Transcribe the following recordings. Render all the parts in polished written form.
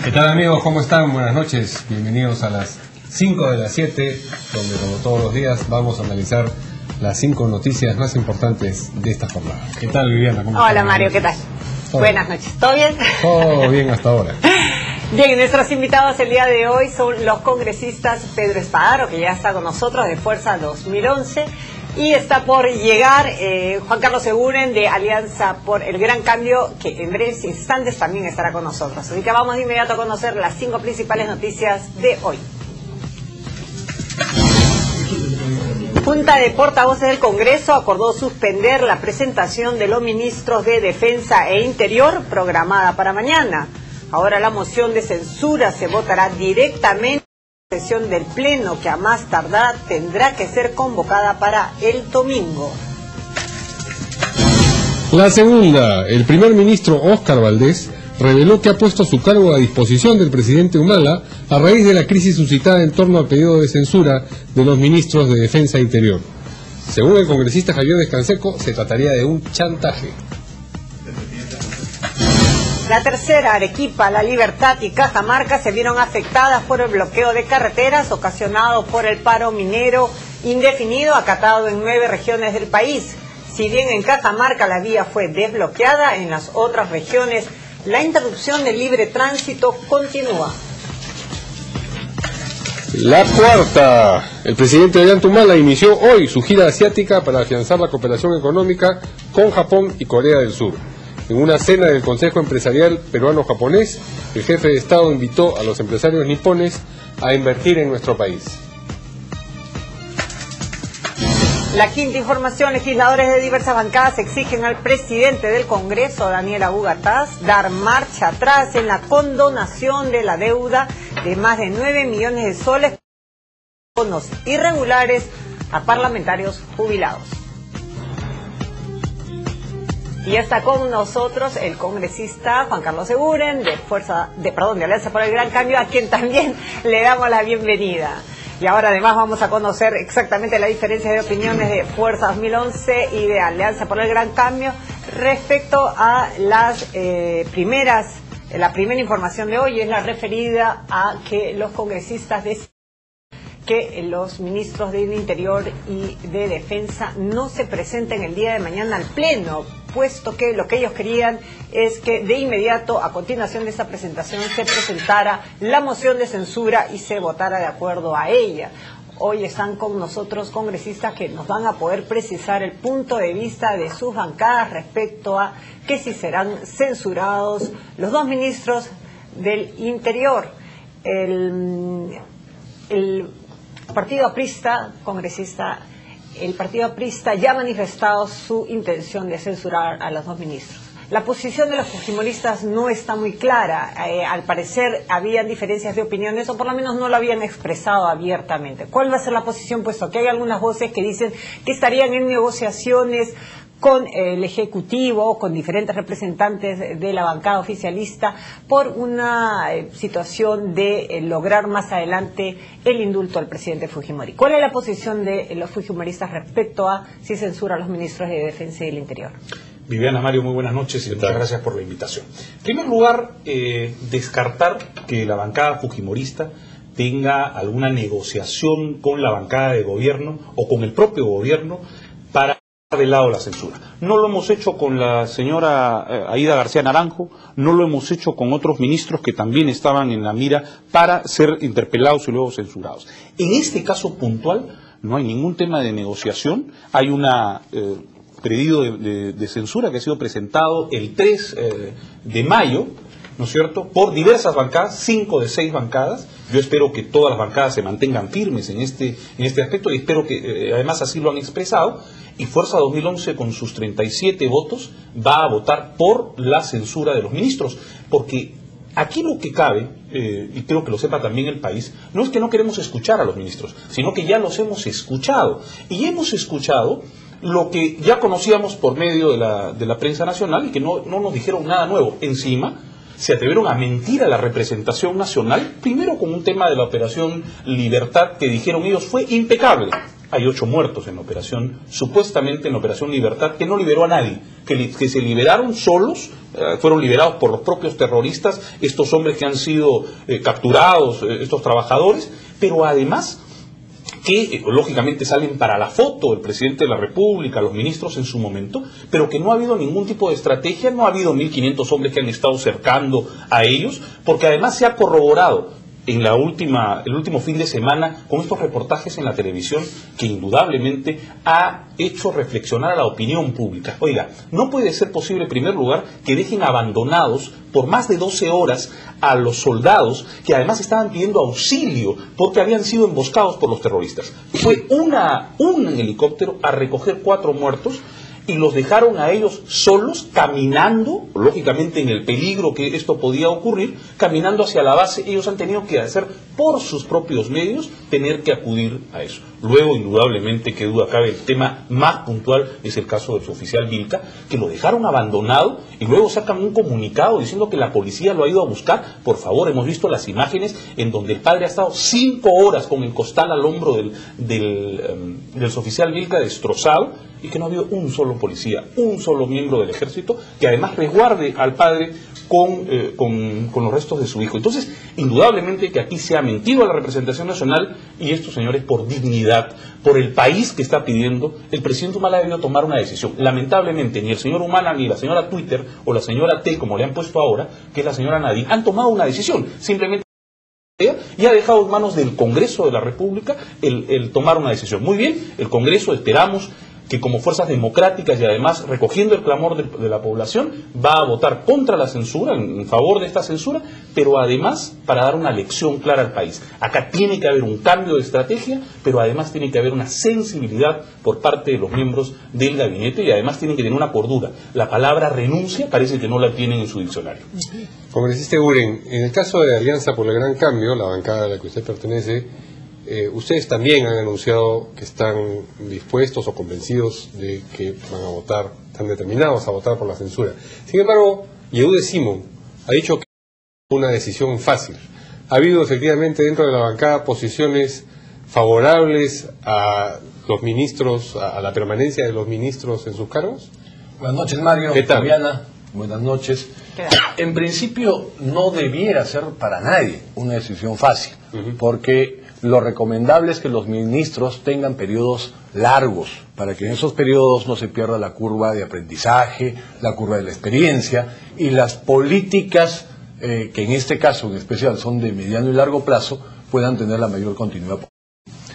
¿Qué tal, amigos? ¿Cómo están? Buenas noches. Bienvenidos a las 5 de las 7, donde como todos los días vamos a analizar las 5 noticias más importantes de esta jornada. ¿Qué tal, Viviana? ¿Cómo Hola, estás? Mario, ¿qué tal? Buenas noches. ¿Todo bien? Todo bien hasta ahora. Bien, nuestros invitados el día de hoy son los congresistas Pedro Espadaro, que ya está con nosotros, de Fuerza 2011, y está por llegar Juan Carlos Seguren, de Alianza por el Gran Cambio, que en breves instantes también estará con nosotros. Así que vamos de inmediato a conocer las 5 principales noticias de hoy. Junta de Portavoces del Congreso acordó suspender la presentación de los ministros de Defensa e Interior programada para mañana. Ahora la moción de censura se votará directamente en la sesión del Pleno, que a más tardar tendrá que ser convocada para el domingo. La segunda, el primer ministro Óscar Valdés reveló que ha puesto su cargo a disposición del presidente Humala a raíz de la crisis suscitada en torno al pedido de censura de los ministros de Defensa e Interior. Según el congresista Javier Descanseco, se trataría de un chantaje. La tercera, Arequipa, La Libertad y Cajamarca se vieron afectadas por el bloqueo de carreteras ocasionado por el paro minero indefinido acatado en 9 regiones del país. Si bien en Cajamarca la vía fue desbloqueada, en las otras regiones la interrupción del libre tránsito continúa. La cuarta, el presidente Ollanta inició hoy su gira asiática para afianzar la cooperación económica con Japón y Corea del Sur. En una cena del Consejo Empresarial Peruano-Japonés, el jefe de Estado invitó a los empresarios nipones a invertir en nuestro país. La quinta información, legisladores de diversas bancadas exigen al presidente del Congreso, Daniel Abugataz, dar marcha atrás en la condonación de la deuda de más de 9 millones de soles por bonos irregulares a parlamentarios jubilados. Y está con nosotros el congresista Juan Carlos Seguren, de Alianza por el Gran Cambio, a quien también le damos la bienvenida. Y ahora además vamos a conocer exactamente la diferencia de opiniones de Fuerza 2011 y de Alianza por el Gran Cambio respecto a la primera información de hoy, es la referida a que los congresistas deciden que los ministros del Interior y de Defensa no se presenten el día de mañana al Pleno, puesto que lo que ellos querían es que de inmediato, a continuación de esa presentación, se presentara la moción de censura y se votara de acuerdo a ella. Hoy están con nosotros congresistas que nos van a poder precisar el punto de vista de sus bancadas respecto a que si serán censurados los dos ministros del Interior. El Partido Aprista, congresista, el Partido Aprista ya ha manifestado su intención de censurar a los dos ministros. La posición de los fujimoristas no está muy clara. Al parecer habían diferencias de opiniones, o por lo menos no lo habían expresado abiertamente. ¿Cuál va a ser la posición? Puesto que hay algunas voces que dicen que estarían en negociaciones con el Ejecutivo, con diferentes representantes de la bancada oficialista, por una situación de lograr más adelante el indulto al presidente Fujimori. ¿Cuál es la posición de los fujimoristas respecto a si censura a los ministros de Defensa y del Interior? Viviana, Mario, muy buenas noches y muchas gracias por la invitación. En primer lugar, descartar que la bancada fujimorista tenga alguna negociación con la bancada de gobierno o con el propio gobierno para de lado la censura. No lo hemos hecho con la señora Aída García Naranjo, no lo hemos hecho con otros ministros que también estaban en la mira para ser interpelados y luego censurados. En este caso puntual no hay ningún tema de negociación, hay una pedido de censura que ha sido presentado el 3 de mayo, ¿no es cierto?, por diversas bancadas, 5 de 6 bancadas. Yo espero que todas las bancadas se mantengan firmes en este aspecto y espero que además así lo han expresado. Y Fuerza 2011 con sus 37 votos va a votar por la censura de los ministros, porque aquí lo que cabe, y creo que lo sepa también el país, no es que no queremos escuchar a los ministros, sino que ya los hemos escuchado, y hemos escuchado lo que ya conocíamos por medio de la prensa nacional y que no nos dijeron nada nuevo. Encima se atrevieron a mentir a la representación nacional, primero con un tema de la Operación Libertad que dijeron ellos fue impecable. hay 8 muertos en la operación, supuestamente en la operación Libertad, que no liberó a nadie, que se liberaron solos, fueron liberados por los propios terroristas, estos hombres que han sido capturados, estos trabajadores, pero además que lógicamente salen para la foto el presidente de la República, los ministros en su momento, pero que no ha habido ningún tipo de estrategia, no ha habido 1.500 hombres que han estado cercando a ellos, porque además se ha corroborado en el último fin de semana con estos reportajes en la televisión que indudablemente ha hecho reflexionar a la opinión pública. Oiga, no puede ser posible, en primer lugar, que dejen abandonados por más de 12 horas a los soldados que además estaban pidiendo auxilio porque habían sido emboscados por los terroristas. Fue un helicóptero a recoger 4 muertos y los dejaron a ellos solos, caminando, lógicamente en el peligro que esto podía ocurrir, caminando hacia la base. Ellos han tenido que hacer por sus propios medios, tener que acudir a eso. Luego, indudablemente, que duda cabe, el tema más puntual es el caso del suboficial Vilca, que lo dejaron abandonado y luego sacan un comunicado diciendo que la policía lo ha ido a buscar. Por favor, hemos visto las imágenes en donde el padre ha estado 5 horas con el costal al hombro del suboficial Vilca destrozado, y que no ha habido un solo policía, un solo miembro del ejército que además resguarde al padre con los restos de su hijo. Entonces, indudablemente que aquí se ha mentido a la representación nacional, y estos señores, por dignidad, por el país que está pidiendo, el presidente Humala ha debido tomar una decisión. Lamentablemente, ni el señor Humala, ni la señora Twitter, o la señora T, como le han puesto ahora, que es la señora Nadine, han tomado una decisión. Simplemente y ha dejado en manos del Congreso de la República el tomar una decisión. Muy bien, el Congreso, esperamos que como fuerzas democráticas y además recogiendo el clamor de la población, va a votar contra la censura, en favor de esta censura, pero además para dar una lección clara al país. Acá tiene que haber un cambio de estrategia, pero además tiene que haber una sensibilidad por parte de los miembros del gabinete, y además tienen que tener una cordura. La palabra renuncia parece que no la tienen en su diccionario. Congresista Eguren, en el caso de Alianza por el Gran Cambio, la bancada a la que usted pertenece, ustedes también han anunciado que están dispuestos o convencidos de que van a votar, están determinados a votar por la censura. Sin embargo, Yehude Simón ha dicho que es una decisión fácil. ¿Ha habido efectivamente dentro de la bancada posiciones favorables a los ministros, a la permanencia de los ministros en sus cargos? Buenas noches, Mario. ¿Qué tal? Fabiana, buenas noches. En principio no debiera ser para nadie una decisión fácil, porque lo recomendable es que los ministros tengan periodos largos, para que en esos periodos no se pierda la curva de aprendizaje, la curva de la experiencia, y las políticas, que en este caso en especial son de mediano y largo plazo, puedan tener la mayor continuidad.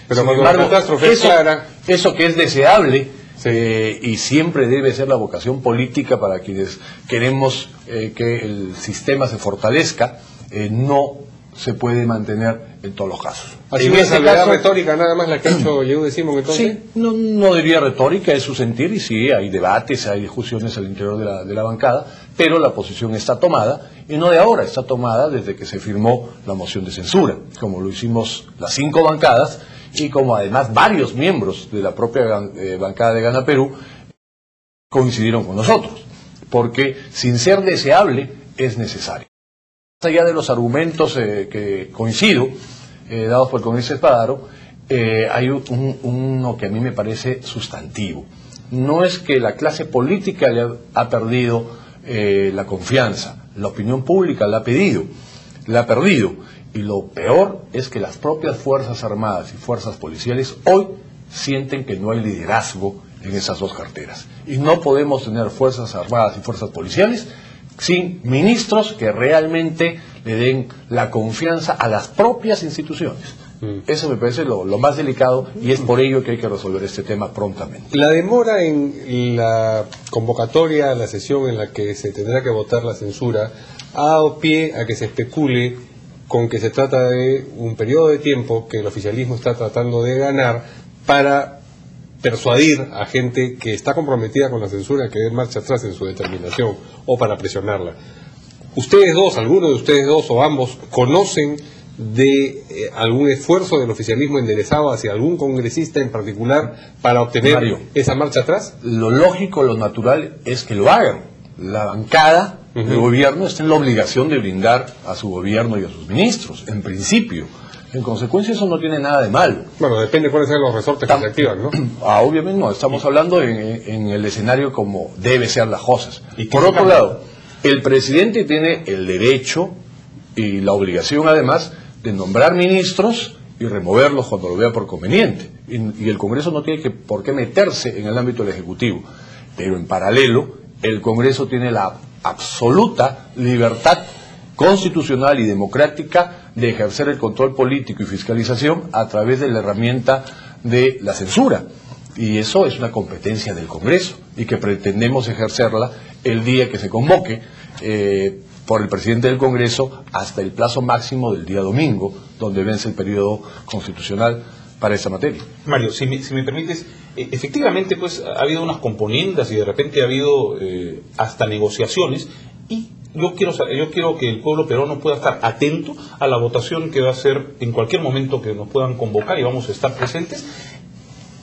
Pero sin embargo, la catástrofe es clara. Eso que es deseable, sí, y siempre debe ser la vocación política para quienes queremos que el sistema se fortalezca, no se puede mantener en todos los casos. ¿Así una salvedad retórica nada más la que ha hecho Yehude Simón entonces? Sí, no diría retórica, es su sentir, y sí, hay debates, hay discusiones al interior de la bancada, pero la posición está tomada, y no de ahora, está tomada desde que se firmó la moción de censura, como lo hicimos las 5 bancadas, y como además varios miembros de la propia bancada de Gana Perú coincidieron con nosotros, porque sin ser deseable es necesario. Más allá de los argumentos que coincido, dados por el congresista Espadaro, hay uno que a mí me parece sustantivo. No es que la clase política le ha perdido la confianza, la opinión pública la ha perdido, y lo peor es que las propias Fuerzas Armadas y Fuerzas Policiales hoy sienten que no hay liderazgo en esas dos carteras. Y no podemos tener Fuerzas Armadas y Fuerzas Policiales sin ministros que realmente le den la confianza a las propias instituciones. Eso me parece lo más delicado, y es por ello que hay que resolver este tema prontamente. La demora en la convocatoria a la sesión en la que se tendrá que votar la censura ha dado pie a que se especule con que se trata de un periodo de tiempo que el oficialismo está tratando de ganar para persuadir a gente que está comprometida con la censura que dé marcha atrás en su determinación, o para presionarla. Ustedes dos, alguno de ustedes dos o ambos, ¿conocen de algún esfuerzo del oficialismo enderezado hacia algún congresista en particular para obtener, Mario, esa marcha atrás? Lo lógico, lo natural es que lo hagan. La bancada del gobierno está en la obligación de brindar a su gobierno y a sus ministros, en principio. En consecuencia, eso no tiene nada de malo. Bueno, depende de cuáles sean los resortes que se activan, ¿no? Obviamente no, estamos hablando en el escenario como debe ser las cosas. Por otro lado, el presidente tiene el derecho y la obligación, además, de nombrar ministros y removerlos cuando lo vea por conveniente. Y el Congreso no tiene por qué meterse en el ámbito del Ejecutivo. Pero en paralelo, el Congreso tiene la absoluta libertad constitucional y democrática de ejercer el control político y fiscalización a través de la herramienta de la censura. Y eso es una competencia del Congreso y que pretendemos ejercerla el día que se convoque por el presidente del Congreso hasta el plazo máximo del día domingo, donde vence el periodo constitucional para esa materia. Mario, si me permites, efectivamente pues ha habido unas componendas y de repente ha habido hasta negociaciones, y yo quiero que el pueblo peruano pueda estar atento a la votación que va a ser en cualquier momento que nos puedan convocar, y vamos a estar presentes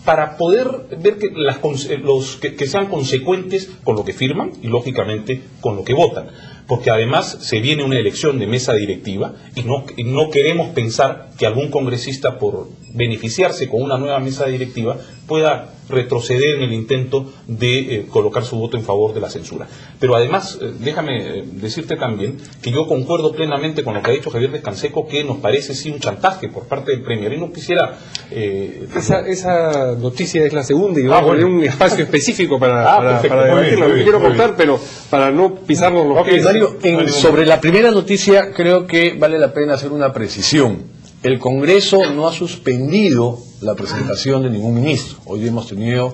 para poder ver que sean consecuentes con lo que firman y lógicamente con lo que votan, porque además se viene una elección de mesa directiva y no queremos pensar que algún congresista, por beneficiarse con una nueva mesa directiva, pueda retroceder en el intento de colocar su voto en favor de la censura. Pero además, déjame decirte también que yo concuerdo plenamente con lo que ha dicho Javier Descanseco, que nos parece sí un chantaje por parte del Premier, y no quisiera... Esa noticia es la segunda y vamos a poner un espacio específico para debatirla. No quiero contar, pero para no pisarnos los pies. Mario, sobre la primera noticia creo que vale la pena hacer una precisión. El Congreso no ha suspendido la presentación de ningún ministro. Hoy hemos tenido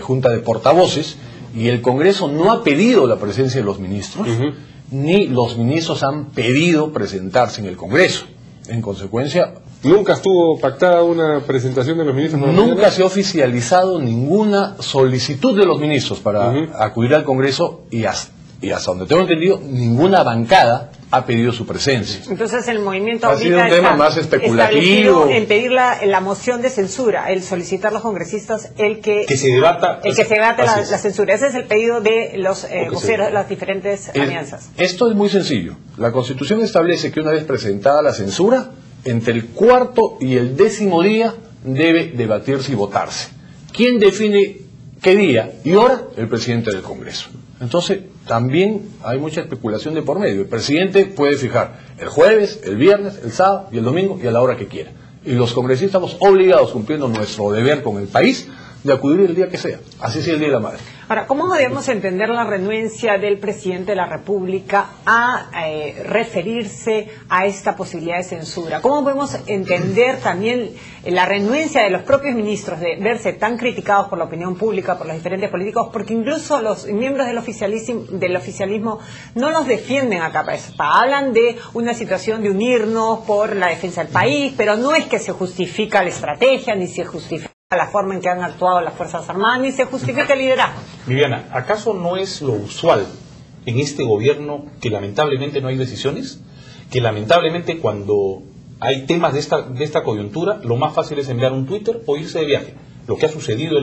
junta de portavoces y el Congreso no ha pedido la presencia de los ministros, ni los ministros han pedido presentarse en el Congreso. En consecuencia... ¿Nunca estuvo pactada una presentación de los ministros? Nunca se ha oficializado ninguna solicitud de los ministros para acudir al Congreso y hasta donde tengo entendido, ninguna bancada ha pedido su presencia. Entonces el movimiento ha sido un tema más especulativo en pedir la moción de censura, el solicitar a los congresistas que se debata la censura. Ese es el pedido de los voceros de las diferentes alianzas. Esto es muy sencillo. La Constitución establece que una vez presentada la censura, entre el 4º y el 10º día debe debatirse y votarse. ¿Quién define qué día y hora? El presidente del Congreso. Entonces, también hay mucha especulación de por medio. El presidente puede fijar el jueves, el viernes, el sábado y el domingo y a la hora que quiera. Y los congresistas estamos obligados, cumpliendo nuestro deber con el país, de acudir el día que sea. Así sea el Día de la Madre. Ahora, ¿cómo debemos entender la renuencia del presidente de la República a referirse a esta posibilidad de censura? ¿Cómo podemos entender también la renuencia de los propios ministros de verse tan criticados por la opinión pública, por los diferentes políticos? Porque incluso los miembros del oficialismo no los defienden a capa espada. Hablan de una situación de unirnos por la defensa del país, pero no es que se justifica la estrategia, ni se justifica la forma en que han actuado las Fuerzas Armadas, ni se justifica el liderazgo. Viviana, ¿acaso no es lo usual en este gobierno que lamentablemente no hay decisiones? Que lamentablemente cuando hay temas de esta coyuntura, lo más fácil es enviar un Twitter o irse de viaje. Lo que ha sucedido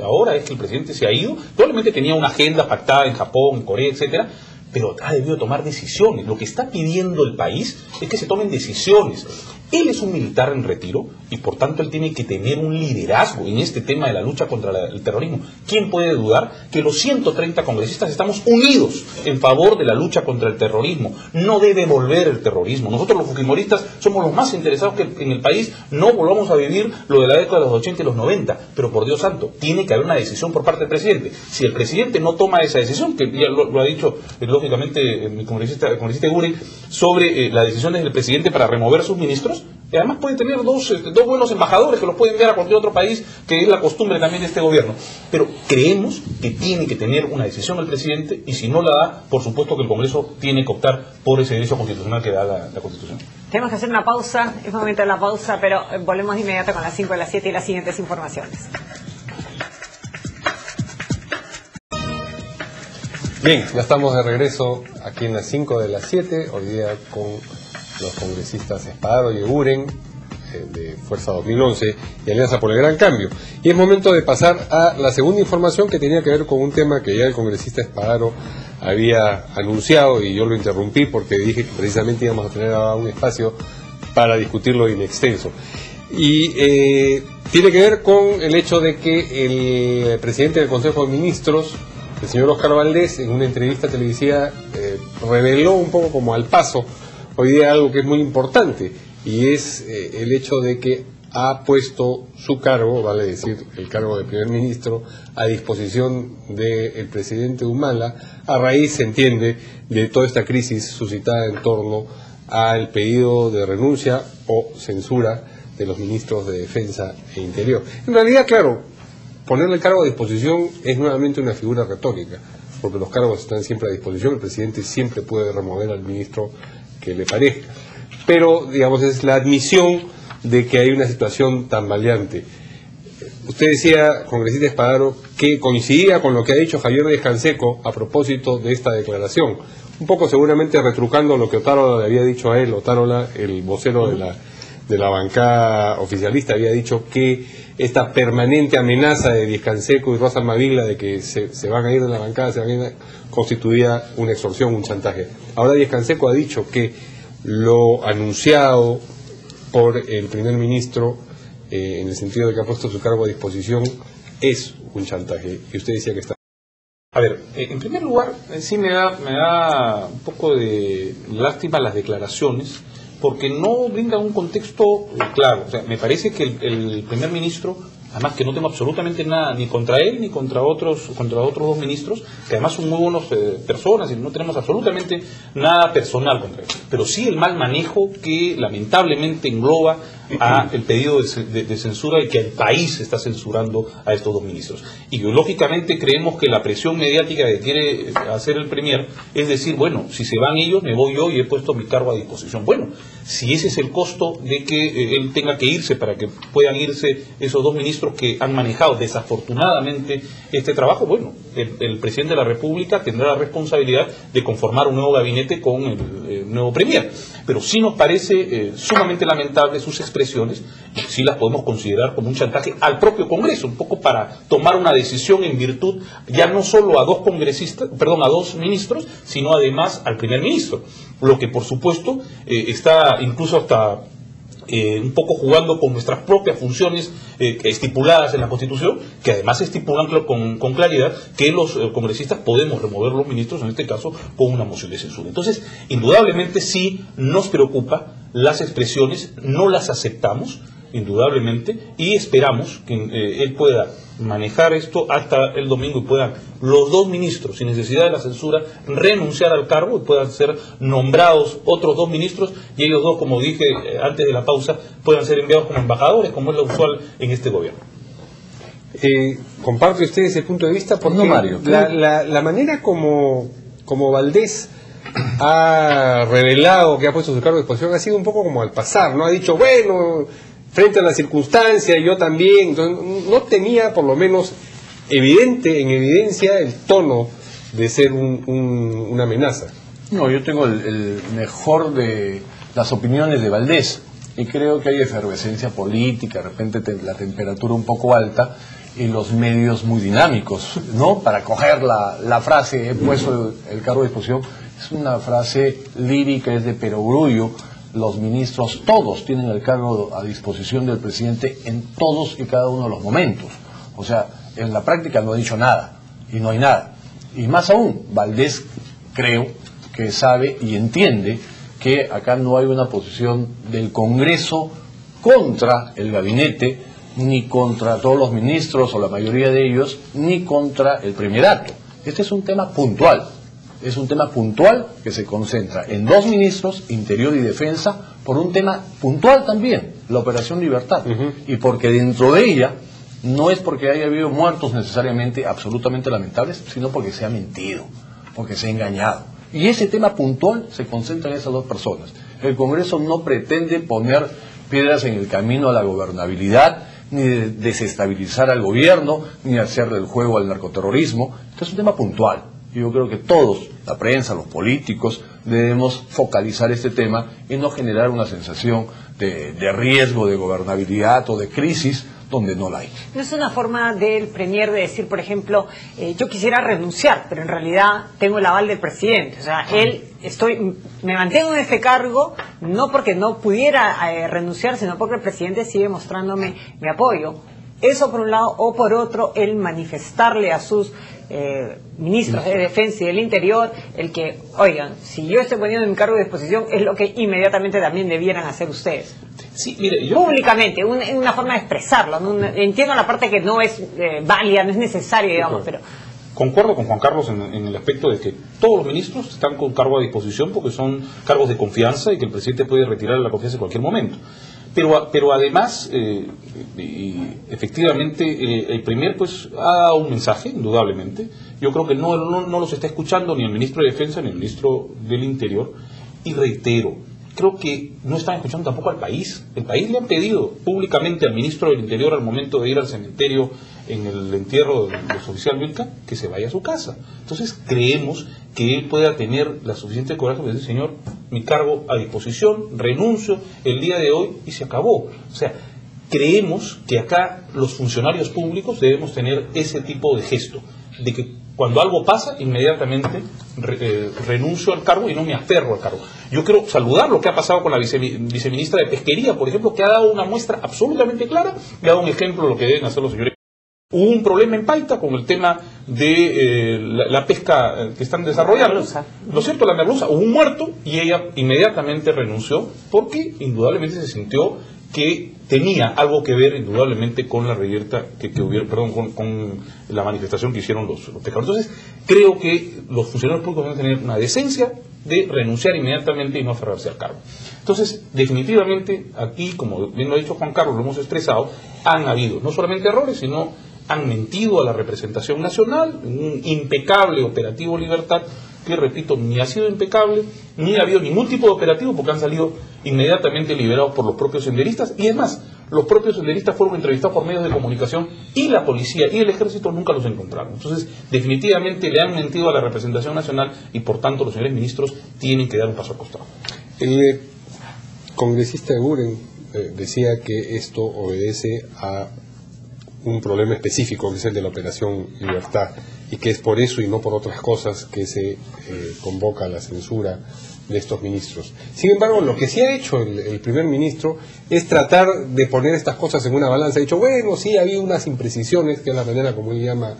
ahora es que el presidente se ha ido, probablemente tenía una agenda pactada en Japón, en Corea, etcétera, pero ha debido tomar decisiones. Lo que está pidiendo el país es que se tomen decisiones. Él es un militar en retiro y por tanto él tiene que tener un liderazgo en este tema de la lucha contra el terrorismo. ¿Quién puede dudar que los 130 congresistas estamos unidos en favor de la lucha contra el terrorismo? No debe volver el terrorismo. Nosotros los fujimoristas somos los más interesados que en el país no volvamos a vivir lo de la década de los 80 y los 90. Pero por Dios santo, tiene que haber una decisión por parte del presidente. Si el presidente no toma esa decisión, que ya lo ha dicho lógicamente el congresista Eguren, sobre la decisión del presidente para remover sus ministros, y además puede tener dos buenos embajadores que los pueden enviar a cualquier otro país, que es la costumbre también de este gobierno. Pero creemos que tiene que tener una decisión el presidente, y si no la da, por supuesto que el Congreso tiene que optar por ese derecho constitucional que da la Constitución. Tenemos que hacer una pausa, es momento de la pausa, pero volvemos de inmediato con las 5 de las 7 y las siguientes informaciones. Bien, ya estamos de regreso aquí en las 5 de las 7, hoy día con los congresistas Espadaro y Eguren, de Fuerza 2011 y Alianza por el Gran Cambio. Y es momento de pasar a la segunda información, que tenía que ver con un tema que ya el congresista Espadaro había anunciado y yo lo interrumpí porque dije que precisamente íbamos a tener un espacio para discutirlo in extenso. Y tiene que ver con el hecho de que el presidente del Consejo de Ministros, el señor Óscar Valdés, en una entrevista televisiva reveló un poco como al paso hoy día algo que es muy importante, y es el hecho de que ha puesto su cargo, vale decir, el cargo de primer ministro, a disposición del presidente Humala, a raíz, se entiende, de toda esta crisis suscitada en torno al pedido de renuncia o censura de los ministros de Defensa e Interior. En realidad, claro, ponerle el cargo a disposición es nuevamente una figura retórica, porque los cargos están siempre a disposición, el presidente siempre puede remover al ministro que le parezca. Pero, digamos, es la admisión de que hay una situación tambaleante. Usted decía, congresista Espadaro, que coincidía con lo que ha dicho Javier Díaz Canseco a propósito de esta declaración, un poco seguramente retrucando lo que Otárola le había dicho a él. Otárola, el vocero de la bancada oficialista, había dicho que esta permanente amenaza de Díaz Canseco y Rosa Almaviva de que se van a ir de la bancada, constituía una extorsión, un chantaje. Ahora Díaz Canseco ha dicho que lo anunciado por el primer ministro, en el sentido de que ha puesto su cargo a disposición, es un chantaje. Y usted decía que está... A ver, en primer lugar, sí me da un poco de lástima las declaraciones, porque no brindan un contexto claro. O sea, me parece que el primer ministro, además que no tengo absolutamente nada ni contra él ni contra otros dos ministros, que además son muy buenas personas y no tenemos absolutamente nada personal contra él, pero sí el mal manejo que lamentablemente engloba a el pedido de censura y que el país está censurando a estos dos ministros. Y lógicamente creemos que la presión mediática que quiere hacer el premier es decir, bueno, si se van ellos, me voy yo y he puesto mi cargo a disposición. Bueno, si ese es el costo de que él tenga que irse para que puedan irse esos dos ministros que han manejado desafortunadamente este trabajo, bueno, el presidente de la República tendrá la responsabilidad de conformar un nuevo gabinete con el nuevo premier. Pero sí nos parece sumamente lamentable sus expresiones, y sí las podemos considerar como un chantaje al propio Congreso, un poco para tomar una decisión en virtud ya no solo a dos ministros, sino además al primer ministro, lo que por supuesto está incluso hasta un poco jugando con nuestras propias funciones estipuladas en la Constitución, que además estipulan con claridad que los congresistas podemos remover los ministros, en este caso con una moción de censura. Entonces, indudablemente sí nos preocupa las expresiones, no las aceptamos, indudablemente, y esperamos que él pueda manejar esto hasta el domingo y puedan los dos ministros, sin necesidad de la censura, renunciar al cargo y puedan ser nombrados otros dos ministros, y ellos dos, como dije antes de la pausa, puedan ser enviados como embajadores, como es lo usual en este gobierno. ¿Comparte usted ese punto de vista? Porque no, Mario, la manera como Valdés ha revelado que ha puesto su cargo a disposición ha sido un poco como al pasar, ¿no? Ha dicho, bueno, frente a la circunstancia, yo también. Entonces, no tenía, por lo menos, en evidencia el tono de ser una amenaza. No, yo tengo el mejor de las opiniones de Valdés, y creo que hay efervescencia política, de repente la temperatura un poco alta y los medios muy dinámicos, ¿no? Para coger la frase, he puesto el cargo a disposición, es una frase lírica, es de perogrullo. Los ministros todos tienen el cargo a disposición del presidente en todos y cada uno de los momentos. O sea, en la práctica no ha dicho nada, y no hay nada. Y más aún, Valdés creo que sabe y entiende que acá no hay una posición del Congreso contra el gabinete, ni contra todos los ministros o la mayoría de ellos, ni contra el primerato. Este es un tema puntual. Es un tema puntual que se concentra en dos ministros, Interior y Defensa, por un tema puntual también, la Operación Libertad. Y porque dentro de ella, no es porque haya habido muertos necesariamente absolutamente lamentables, sino porque se ha mentido, porque se ha engañado. Y ese tema puntual se concentra en esas dos personas. El Congreso no pretende poner piedras en el camino a la gobernabilidad, ni de desestabilizar al gobierno, ni hacerle el juego al narcoterrorismo. Este es un tema puntual. Yo creo que todos, la prensa, los políticos, debemos focalizar este tema y no generar una sensación de riesgo de gobernabilidad o de crisis, donde no la hay. No es una forma del Premier de decir, por ejemplo, yo quisiera renunciar, pero en realidad tengo el aval del presidente. O sea, me mantengo en este cargo no porque no pudiera renunciar, sino porque el presidente sigue mostrándome mi apoyo. Eso por un lado, o por otro, el manifestarle a sus ministros de Defensa y del Interior el que, oigan, si yo estoy poniendo mi cargo de disposición, es lo que inmediatamente también debieran hacer ustedes. Sí, mire, Públicamente, una forma de expresarlo. ¿No? Entiendo la parte que no es válida, no es necesaria, digamos, pero... Concuerdo con Juan Carlos en el aspecto de que todos los ministros están con cargo a disposición porque son cargos de confianza y que el presidente puede retirar la confianza en cualquier momento. Pero además, efectivamente, el Premier pues ha dado un mensaje, indudablemente. Yo creo que no los está escuchando ni el ministro de Defensa ni el ministro del Interior. Y reitero, creo que no están escuchando tampoco al país. El país le han pedido públicamente al ministro del Interior al momento de ir al cementerio en el entierro del oficial Vilca que se vaya a su casa. Entonces creemos que él pueda tener la suficiente coraje para decir, señor, mi cargo a disposición, renuncio el día de hoy y se acabó. O sea, creemos que acá los funcionarios públicos debemos tener ese tipo de gesto, de que cuando algo pasa, inmediatamente renuncio al cargo y no me aferro al cargo. Yo quiero saludar lo que ha pasado con la viceministra de Pesquería, por ejemplo, que ha dado una muestra absolutamente clara y ha dado un ejemplo de lo que deben hacer los señores. Hubo un problema en Paita con el tema de la pesca que están desarrollando. ¿No es cierto? La merluza. Hubo un muerto y ella inmediatamente renunció porque indudablemente se sintió que tenía algo que ver indudablemente con la reyerta con la manifestación que hicieron los pescadores. Entonces, creo que los funcionarios públicos deben tener una decencia de renunciar inmediatamente y no aferrarse al cargo. Entonces, definitivamente, aquí, como bien lo ha dicho Juan Carlos, lo hemos expresado, han habido no solamente errores, sino han mentido a la representación nacional, un impecable operativo Libertad, que repito, ni ha sido impecable, ni ha habido ningún tipo de operativo porque han salido inmediatamente liberados por los propios senderistas, y es más, los propios senderistas fueron entrevistados por medios de comunicación y la policía y el ejército nunca los encontraron. Entonces, definitivamente le han mentido a la representación nacional y por tanto los señores ministros tienen que dar un paso al costado. El congresista Eguren decía que esto obedece a un problema específico, que es el de la Operación Libertad, y que es por eso y no por otras cosas que se convoca la censura de estos ministros. Sin embargo, lo que sí ha hecho el primer ministro es tratar de poner estas cosas en una balanza. Ha dicho, bueno, sí, había unas imprecisiones, que es la manera como él llama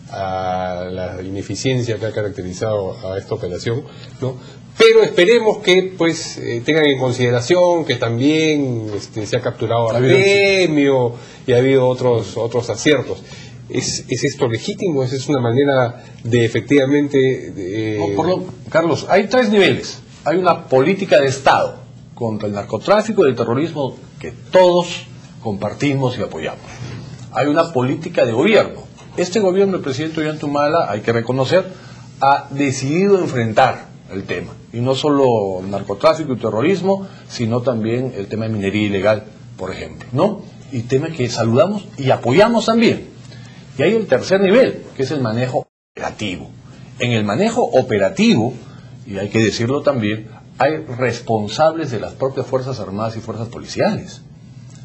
a la ineficiencia que ha caracterizado a esta operación, ¿no? Pero esperemos que pues tengan en consideración que también se ha capturado al gremio y ha habido otros aciertos. ¿Es esto legítimo? ¿Es una manera de efectivamente...? Carlos, hay tres niveles. Hay una política de Estado contra el narcotráfico y el terrorismo que todos compartimos y apoyamos. Hay una política de gobierno. Este gobierno del presidente Ollanta, hay que reconocer, ha decidido enfrentar el tema. Y no solo narcotráfico y terrorismo, sino también el tema de minería ilegal, por ejemplo, ¿no? Y tema que saludamos y apoyamos también. Y hay el tercer nivel, que es el manejo operativo. En el manejo operativo, y hay que decirlo también, hay responsables de las propias Fuerzas Armadas y Fuerzas Policiales.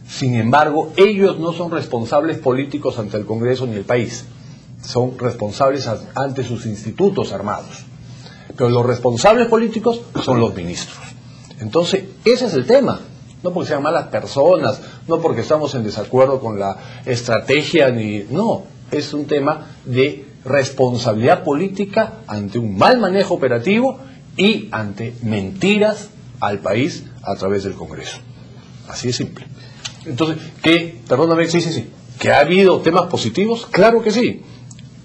Sin embargo, ellos no son responsables políticos ante el Congreso ni el país. Son responsables ante sus institutos armados. Pero los responsables políticos son los ministros. Entonces, ese es el tema. No porque sean malas personas, no porque estamos en desacuerdo con la estrategia, no. Es un tema de responsabilidad política ante un mal manejo operativo y ante mentiras al país a través del Congreso. Así de simple. Entonces, perdóname, sí. ¿Que ha habido temas positivos? Claro que sí.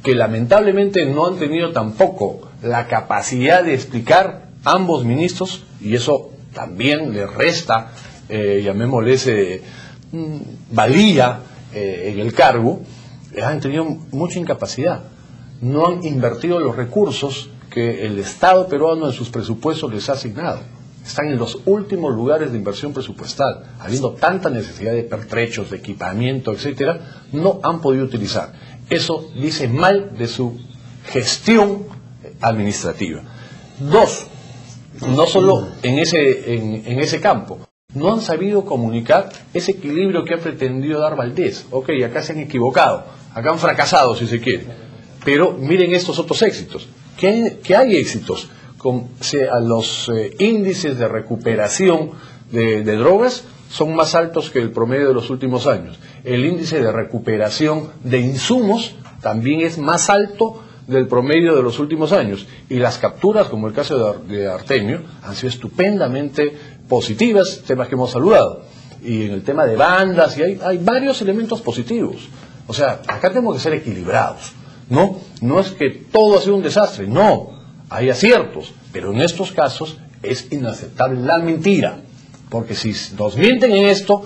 Que lamentablemente no han tenido tampoco la capacidad de explicar ambos ministros, y eso también le resta, llamémosle valía en el cargo, han tenido mucha incapacidad. No han invertido los recursos que el Estado peruano en sus presupuestos les ha asignado. Están en los últimos lugares de inversión presupuestal, habiendo tanta necesidad de pertrechos, de equipamiento, etcétera, no han podido utilizar. Eso dice mal de su gestión administrativa. Dos, no solo en ese campo, no han sabido comunicar ese equilibrio que ha pretendido dar Valdés. Ok, acá se han equivocado, acá han fracasado si se quiere, pero miren estos otros éxitos, que hay éxitos, los índices de recuperación de drogas son más altos que el promedio de los últimos años. El índice de recuperación de insumos también es más alto del promedio de los últimos años. Y las capturas, como el caso de Artemio, han sido estupendamente positivas, temas que hemos saludado. Y en el tema de bandas, y hay varios elementos positivos. O sea, acá tenemos que ser equilibrados. No es que todo ha sido un desastre, no. Hay aciertos, pero en estos casos es inaceptable la mentira. Porque si nos mienten en esto,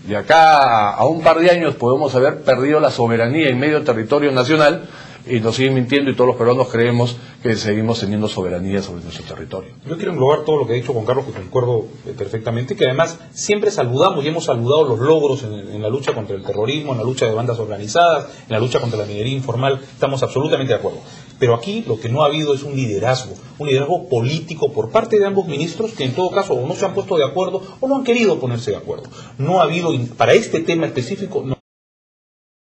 de acá a un par de años podemos haber perdido la soberanía en medio territorio nacional, y nos siguen mintiendo y todos los peruanos creemos que seguimos teniendo soberanía sobre nuestro territorio. Yo quiero englobar todo lo que ha dicho Juan Carlos, que concuerdo perfectamente, que además siempre saludamos y hemos saludado los logros en la lucha contra el terrorismo, en la lucha de bandas organizadas, en la lucha contra la minería informal, estamos absolutamente de acuerdo. Pero aquí lo que no ha habido es un liderazgo político por parte de ambos ministros, que en todo caso o no se han puesto de acuerdo o no han querido ponerse de acuerdo. No ha habido, para este tema específico,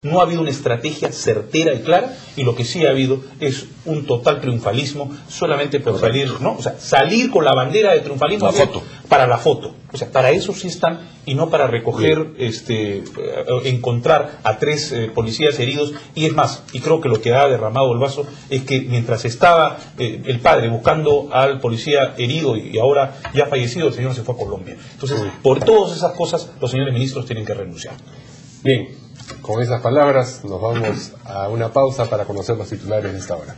no ha habido una estrategia certera y clara, y lo que sí ha habido es un total triunfalismo, solamente por salir, ¿no? O sea, salir con la bandera de triunfalismo para la foto. O sea, para eso sí están, y no para recoger, encontrar a 3 policías heridos. Y es más, y creo que lo que ha derramado el vaso es que mientras estaba el padre buscando al policía herido y ahora ya fallecido, el señor se fue a Colombia. Entonces, por todas esas cosas, los señores ministros tienen que renunciar. Bien, con esas palabras nos vamos a una pausa para conocer los titulares de esta hora.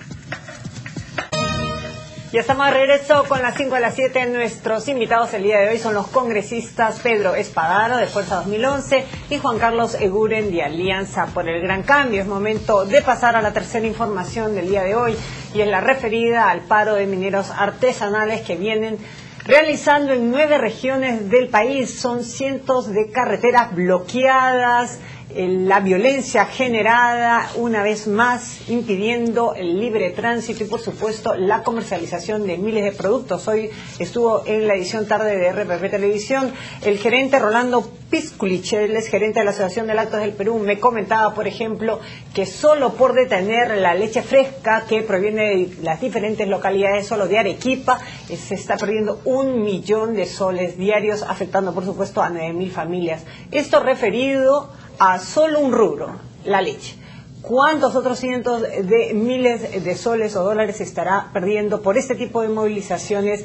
Ya estamos de regreso con las 5 a las 7. Nuestros invitados el día de hoy son los congresistas Pedro Espadaro, de Fuerza 2011, y Juan Carlos Eguren, de Alianza por el Gran Cambio. Es momento de pasar a la tercera información del día de hoy, y es la referida al paro de mineros artesanales que vienen realizando en 9 regiones del país. Son cientos de carreteras bloqueadas, la violencia generada una vez más, impidiendo el libre tránsito y por supuesto la comercialización de miles de productos. Hoy estuvo en la edición tarde de RPP Televisión el gerente Rolando Pisculich, él es gerente de la Asociación de Lácteos del Perú. Me comentaba, por ejemplo, que solo por detener la leche fresca que proviene de las diferentes localidades, solo de Arequipa, se está perdiendo 1 millón de soles diarios, afectando por supuesto a 9.000 familias. Esto referido a solo un rubro, la leche. ¿Cuántos otros cientos de miles de soles o dólares se estará perdiendo por este tipo de movilizaciones,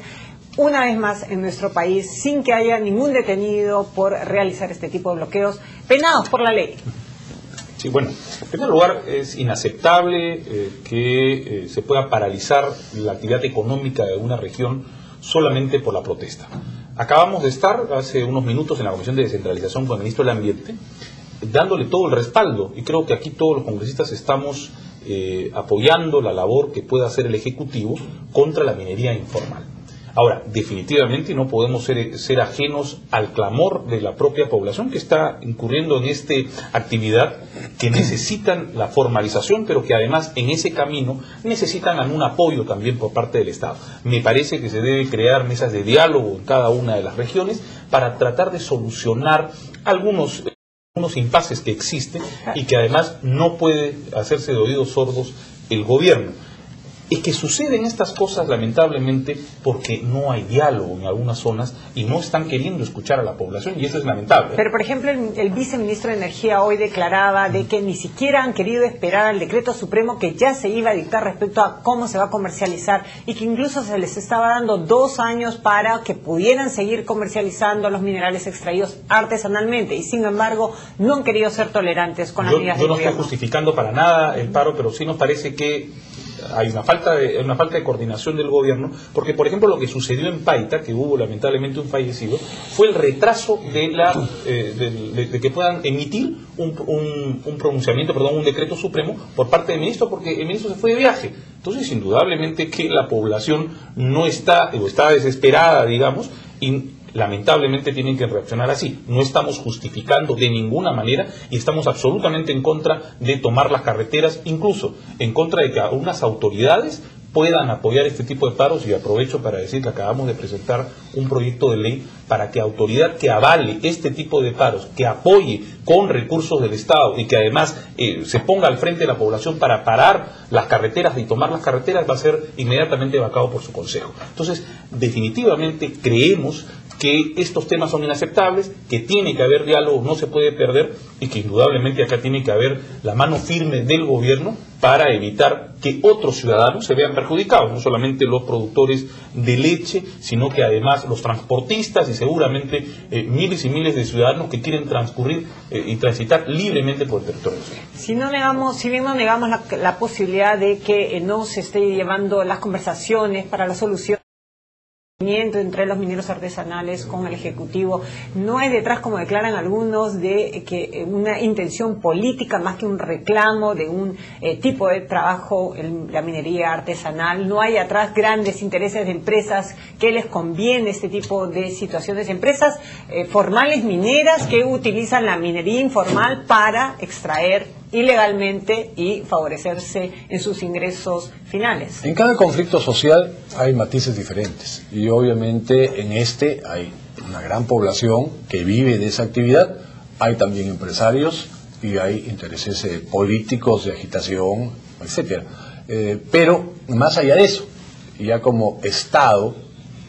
una vez más en nuestro país, sin que haya ningún detenido por realizar este tipo de bloqueos penados por la ley? Sí, bueno, en primer lugar es inaceptable que se pueda paralizar la actividad económica de una región solamente por la protesta. Acabamos de estar hace unos minutos en la Comisión de Descentralización con el Ministro del Ambiente, dándole todo el respaldo, y creo que aquí todos los congresistas estamos apoyando la labor que pueda hacer el Ejecutivo contra la minería informal. Ahora, definitivamente no podemos ser ajenos al clamor de la propia población que está incurriendo en esta actividad, que necesitan la formalización, pero que además en ese camino necesitan un apoyo también por parte del Estado. Me parece que se debe crear mesas de diálogo en cada una de las regiones para tratar de solucionar algunos impases que existen, y que además no puede hacerse de oídos sordos el gobierno. Es que suceden estas cosas lamentablemente porque no hay diálogo en algunas zonas y no están queriendo escuchar a la población, y eso es lamentable. Pero por ejemplo el viceministro de Energía hoy declaraba de que ni siquiera han querido esperar al decreto supremo que ya se iba a dictar respecto a cómo se va a comercializar, y que incluso se les estaba dando 2 años para que pudieran seguir comercializando los minerales extraídos artesanalmente, y sin embargo no han querido ser tolerantes con las medidas del gobierno. Yo no estoy justificando para nada el paro, pero sí nos parece que hay una falta de coordinación del gobierno, porque por ejemplo lo que sucedió en Paita, que hubo lamentablemente un fallecido, fue el retraso de que puedan emitir un pronunciamiento, un decreto supremo por parte del ministro, porque el ministro se fue de viaje. Entonces indudablemente que la población no está, o está desesperada, digamos, y lamentablemente tienen que reaccionar así. No estamos justificando de ninguna manera, y estamos absolutamente en contra de tomar las carreteras, incluso en contra de que algunas autoridades puedan apoyar este tipo de paros, y aprovecho para decir que acabamos de presentar un proyecto de ley para que autoridad que avale este tipo de paros, que apoye con recursos del Estado y que además se ponga al frente de la población para parar las carreteras y tomar las carreteras, va a ser inmediatamente vacado por su consejo. Entonces, definitivamente creemos que estos temas son inaceptables, que tiene que haber diálogo, no se puede perder, y que indudablemente acá tiene que haber la mano firme del gobierno para evitar que otros ciudadanos se vean perjudicados, no solamente los productores de leche, sino que además los transportistas y seguramente miles y miles de ciudadanos que quieren transcurrir y transitar libremente por el territorio nacional. Si bien no negamos la posibilidad de que no se esté llevando las conversaciones para la solución entre los mineros artesanales con el Ejecutivo, no hay detrás, como declaran algunos, de que una intención política más que un reclamo de un tipo de trabajo en la minería artesanal. No hay atrás grandes intereses de empresas que les conviene este tipo de situaciones, empresas formales mineras que utilizan la minería informal para extraer ilegalmente y favorecerse en sus ingresos finales. En cada conflicto social hay matices diferentes y obviamente en este hay una gran población que vive de esa actividad, hay también empresarios y hay intereses políticos de agitación, etcétera. Pero más allá de eso, ya como Estado,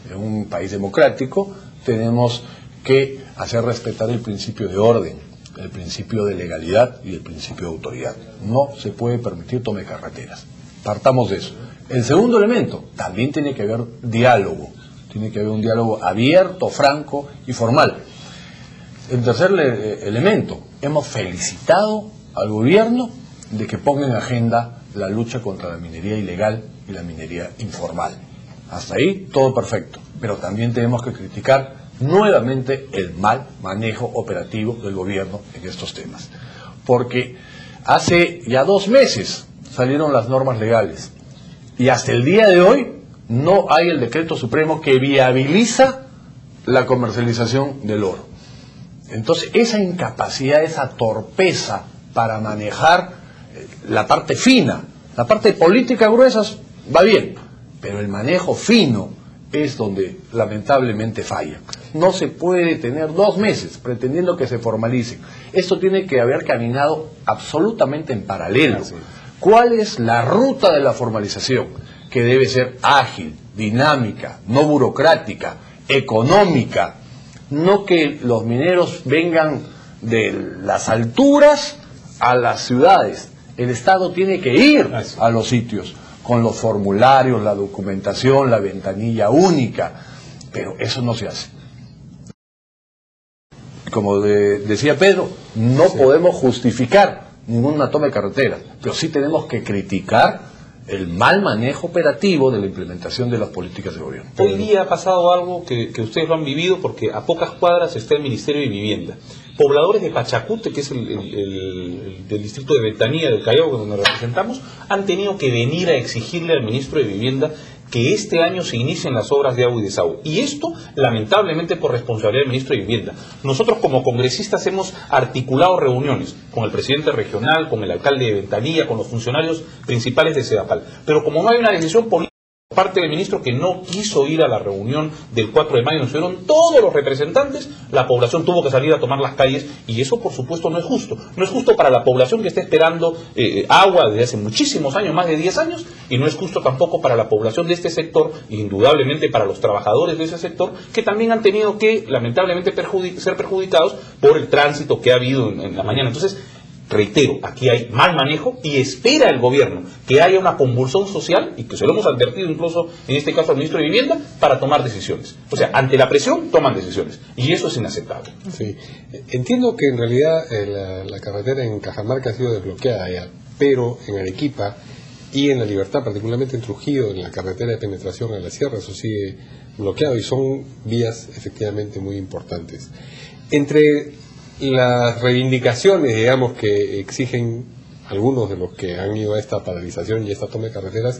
en un país democrático, tenemos que hacer respetar el principio de orden, el principio de legalidad y el principio de autoridad. No se puede permitir tome carreteras. Partamos de eso. El segundo elemento, también tiene que haber diálogo. Tiene que haber un diálogo abierto, franco y formal. El tercer elemento, hemos felicitado al gobierno de que ponga en agenda la lucha contra la minería ilegal y la minería informal. Hasta ahí todo perfecto, pero también tenemos que criticar nuevamente el mal manejo operativo del gobierno en estos temas. Porque hace ya 2 meses salieron las normas legales y hasta el día de hoy no hay el decreto supremo que viabiliza la comercialización del oro. Entonces esa incapacidad, esa torpeza para manejar la parte fina, la parte política gruesa va bien, pero el manejo fino es donde lamentablemente falla. No se puede tener 2 meses pretendiendo que se formalice. Esto tiene que haber caminado absolutamente en paralelo. ¿Cuál es la ruta de la formalización? Que debe ser ágil, dinámica, no burocrática, económica. No que los mineros vengan de las alturas a las ciudades. El Estado tiene que ir a los sitios con los formularios, la documentación, la ventanilla única, pero eso no se hace. Como decía Pedro, no podemos justificar ninguna toma de carretera, pero sí tenemos que criticar el mal manejo operativo de la implementación de las políticas de gobierno. Hoy día ha pasado algo que ustedes lo han vivido, porque a pocas cuadras está el Ministerio de Vivienda. Pobladores de Pachacute, que es el del distrito de Betanía del Callao, donde nos representamos, han tenido que venir a exigirle al ministro de Vivienda que este año se inicien las obras de agua y desagüe. Y esto, lamentablemente, por responsabilidad del ministro de Vivienda. Nosotros, como congresistas, hemos articulado reuniones con el presidente regional, con el alcalde de Ventanilla, con los funcionarios principales de Sedapal. Pero como no hay una decisión política por parte del ministro, que no quiso ir a la reunión del 4 de mayo, nos fueron todos los representantes, la población tuvo que salir a tomar las calles, y eso por supuesto no es justo. No es justo para la población que está esperando agua desde hace muchísimos años, más de 10 años, y no es justo tampoco para la población de este sector, e indudablemente para los trabajadores de ese sector, que también han tenido que lamentablemente ser perjudicados por el tránsito que ha habido en la mañana. Entonces, reitero, aquí hay mal manejo y espera el gobierno que haya una convulsión social, y que se lo hemos advertido incluso en este caso al ministro de Vivienda, para tomar decisiones. O sea, ante la presión toman decisiones, y eso es inaceptable. Sí, entiendo que en realidad la carretera en Cajamarca ha sido desbloqueada ya, pero en Arequipa y en La Libertad, particularmente en Trujillo, en la carretera de penetración a la sierra, eso sigue bloqueado, y son vías efectivamente muy importantes. Entre las reivindicaciones, digamos, que exigen algunos de los que han ido a esta paralización y esta toma de carreteras,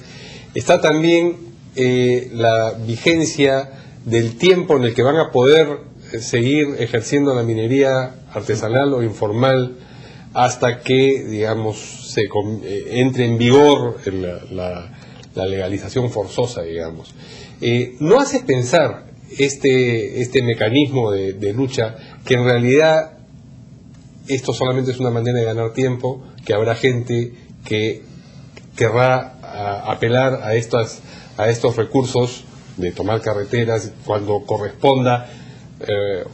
está también la vigencia del tiempo en el que van a poder seguir ejerciendo la minería artesanal o informal hasta que, digamos, entre en vigor la legalización forzosa, digamos. ¿No hace pensar este mecanismo de lucha que en realidad esto solamente es una manera de ganar tiempo, que habrá gente que querrá apelar a estos recursos de tomar carreteras cuando corresponda,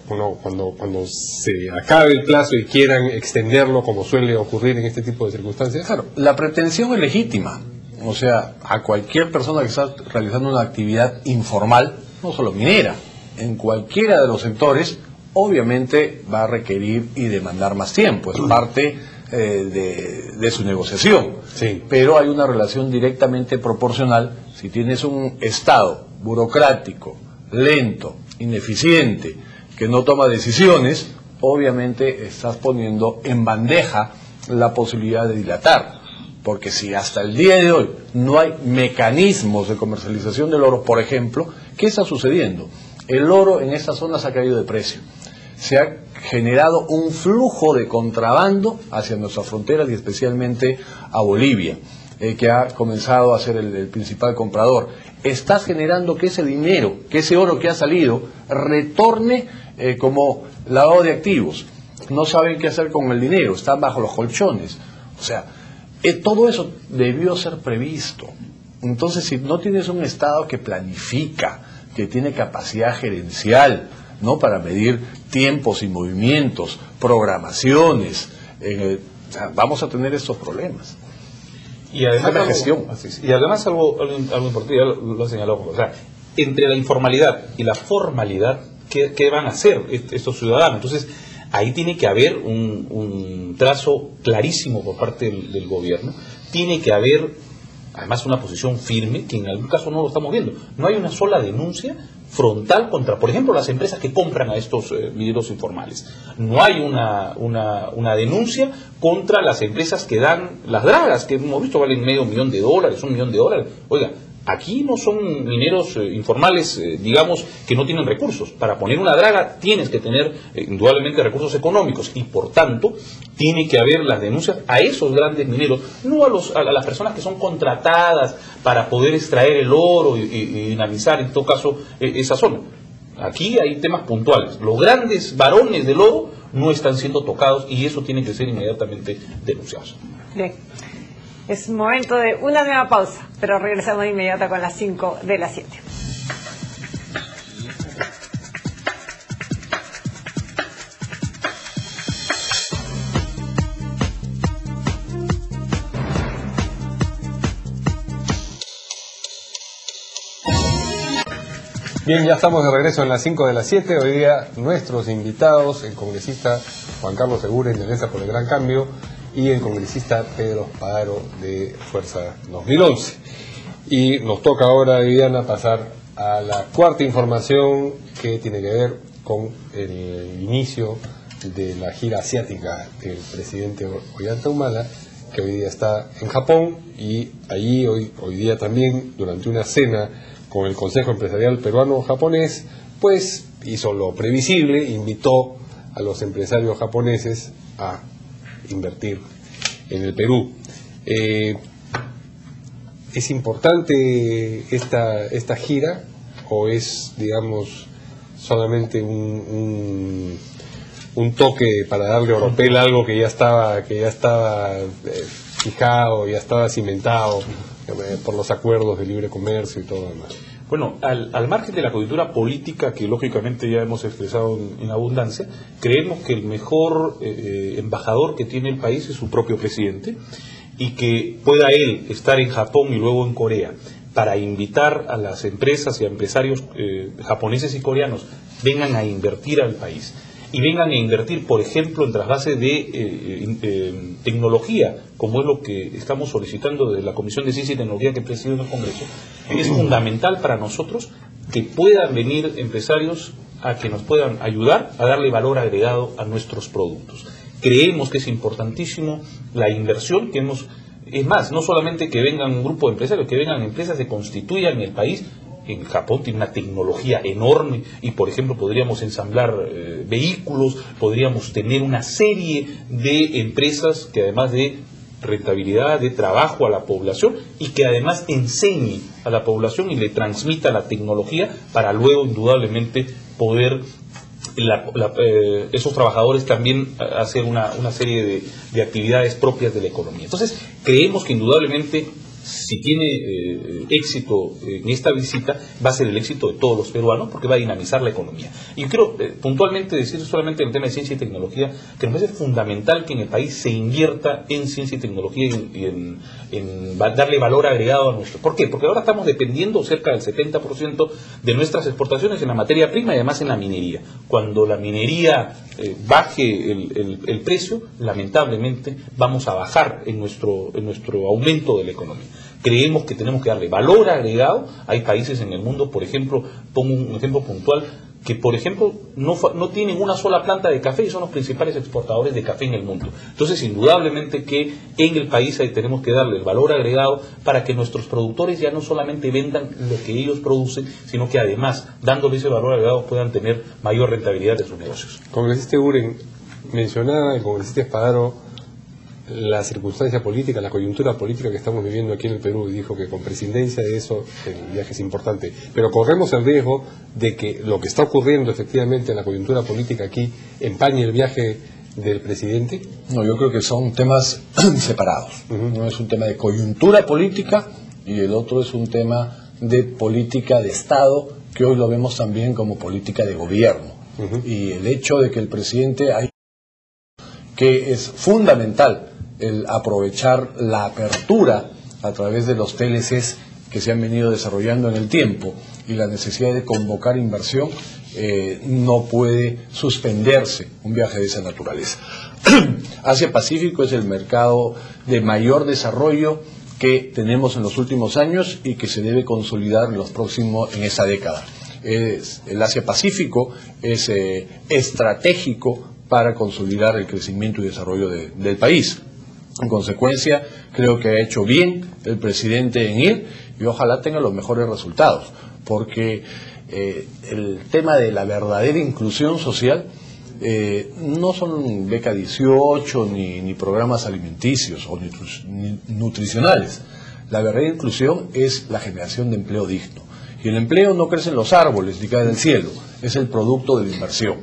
cuando se acabe el plazo y quieran extenderlo, como suele ocurrir en este tipo de circunstancias? Claro, la pretensión es legítima. O sea, a cualquier persona que está realizando una actividad informal, no solo minera, en cualquiera de los sectores, obviamente va a requerir y demandar más tiempo. Es parte de su negociación. Sí. Pero hay una relación directamente proporcional. Si tienes un Estado burocrático, lento, ineficiente, que no toma decisiones, obviamente estás poniendo en bandeja la posibilidad de dilatar. Porque si hasta el día de hoy no hay mecanismos de comercialización del oro, por ejemplo, ¿qué está sucediendo? El oro en estas zonas ha caído de precio. Se ha generado un flujo de contrabando hacia nuestras fronteras y especialmente a Bolivia, que ha comenzado a ser el principal comprador. Estás generando que ese dinero, que ese oro que ha salido, retorne como lavado de activos. No saben qué hacer con el dinero, están bajo los colchones. O sea, todo eso debió ser previsto. Entonces, si no tienes un Estado que planifica, que tiene capacidad gerencial, ¿no?, para medir tiempos y movimientos, programaciones, vamos a tener estos problemas. Y además la gestión. algo importante, ya lo ha señalado, o sea, entre la informalidad y la formalidad, ¿qué van a hacer estos ciudadanos? Entonces, ahí tiene que haber un trazo clarísimo por parte del gobierno. Tiene que haber, además, una posición firme, que en algún caso no lo estamos viendo. No hay una sola denuncia frontal contra, por ejemplo, las empresas que compran a estos mineros informales. No hay una denuncia contra las empresas que dan las dragas, que hemos visto valen $500,000, $1 millón. Oiga, aquí no son mineros informales, digamos, que no tienen recursos. Para poner una draga tienes que tener indudablemente recursos económicos y, por tanto, tiene que haber las denuncias a esos grandes mineros, no a las personas que son contratadas para poder extraer el oro y dinamizar, en todo caso, esa zona. Aquí hay temas puntuales. Los grandes varones del oro no están siendo tocados y eso tiene que ser inmediatamente denunciado. Bien. Es momento de una nueva pausa, pero regresamos de inmediato con las 5 de las 7. Bien, ya estamos de regreso en las 5 de las 7. Hoy día nuestros invitados, el congresista Juan Carlos Seguren de Alianza por el Gran Cambio y el congresista Pedro Spadaro de Fuerza 2011. Y nos toca ahora, Viviana, pasar a la cuarta información que tiene que ver con el inicio de la gira asiática del presidente Ollanta Humala, que hoy día está en Japón, y allí hoy día también, durante una cena con el Consejo Empresarial Peruano-Japonés, pues hizo lo previsible, invitó a los empresarios japoneses a invertir en el Perú. ¿Es importante esta gira o es, digamos, solamente un toque para darle oropel a algo que ya estaba fijado, ya estaba cimentado por los acuerdos de libre comercio y todo lo demás? Bueno, al margen de la coyuntura política que lógicamente ya hemos expresado en abundancia, creemos que el mejor embajador que tiene el país es su propio presidente, y que pueda él estar en Japón y luego en Corea para invitar a las empresas y a empresarios japoneses y coreanos vengan a invertir al país. Y vengan a invertir, por ejemplo, en trasvase de tecnología, como es lo que estamos solicitando de la Comisión de Ciencia y Tecnología que preside en el Congreso. Es fundamental para nosotros que puedan venir empresarios a que nos puedan ayudar a darle valor agregado a nuestros productos. Creemos que es importantísimo la inversión que hemos... Es más, no solamente que vengan un grupo de empresarios, que vengan empresas que constituyan en el país. En Japón tiene una tecnología enorme y, por ejemplo, podríamos ensamblar vehículos, podríamos tener una serie de empresas que, además de rentabilidad, dé trabajo a la población y que además enseñe a la población y le transmita la tecnología para luego indudablemente poder esos trabajadores también hacer una serie de actividades propias de la economía. Entonces creemos que indudablemente si tiene éxito en esta visita, va a ser el éxito de todos los peruanos porque va a dinamizar la economía. Y quiero puntualmente decir solamente en el tema de ciencia y tecnología, que nos parece fundamental que en el país se invierta en ciencia y tecnología y en darle valor agregado a nuestro. ¿Por qué? Porque ahora estamos dependiendo cerca del 70% de nuestras exportaciones en la materia prima y además en la minería. Cuando la minería baje el precio, lamentablemente vamos a bajar en nuestro aumento de la economía. Creemos que tenemos que darle valor agregado. Hay países en el mundo, por ejemplo, pongo un ejemplo puntual, que por ejemplo no tienen una sola planta de café y son los principales exportadores de café en el mundo. Entonces, indudablemente que en el país ahí tenemos que darle el valor agregado para que nuestros productores ya no solamente vendan lo que ellos producen, sino que además, dándole ese valor agregado, puedan tener mayor rentabilidad de sus negocios. Congresista Uren, mencionaba el congresista Espadaro la circunstancia política, la coyuntura política que estamos viviendo aquí en el Perú, y dijo que con prescindencia de eso el viaje es importante, pero corremos el riesgo de que lo que está ocurriendo efectivamente en la coyuntura política aquí empañe el viaje del presidente. No, yo creo que son temas separados. Uno es un tema de coyuntura política y el otro es un tema de política de Estado, que hoy lo vemos también como política de gobierno. Y el hecho de que el presidente que es fundamental el aprovechar la apertura a través de los TLCs que se han venido desarrollando en el tiempo y la necesidad de convocar inversión, no puede suspenderse un viaje de esa naturaleza. Asia-Pacífico es el mercado de mayor desarrollo que tenemos en los últimos años y que se debe consolidar en esa década. El Asia-Pacífico es estratégico para consolidar el crecimiento y desarrollo del país. En consecuencia, creo que ha hecho bien el presidente en ir y ojalá tenga los mejores resultados, porque el tema de la verdadera inclusión social no son beca 18 ni programas alimenticios o nutricionales. La verdadera inclusión es la generación de empleo digno. Y el empleo no crece en los árboles ni cae del cielo, es el producto de la inversión.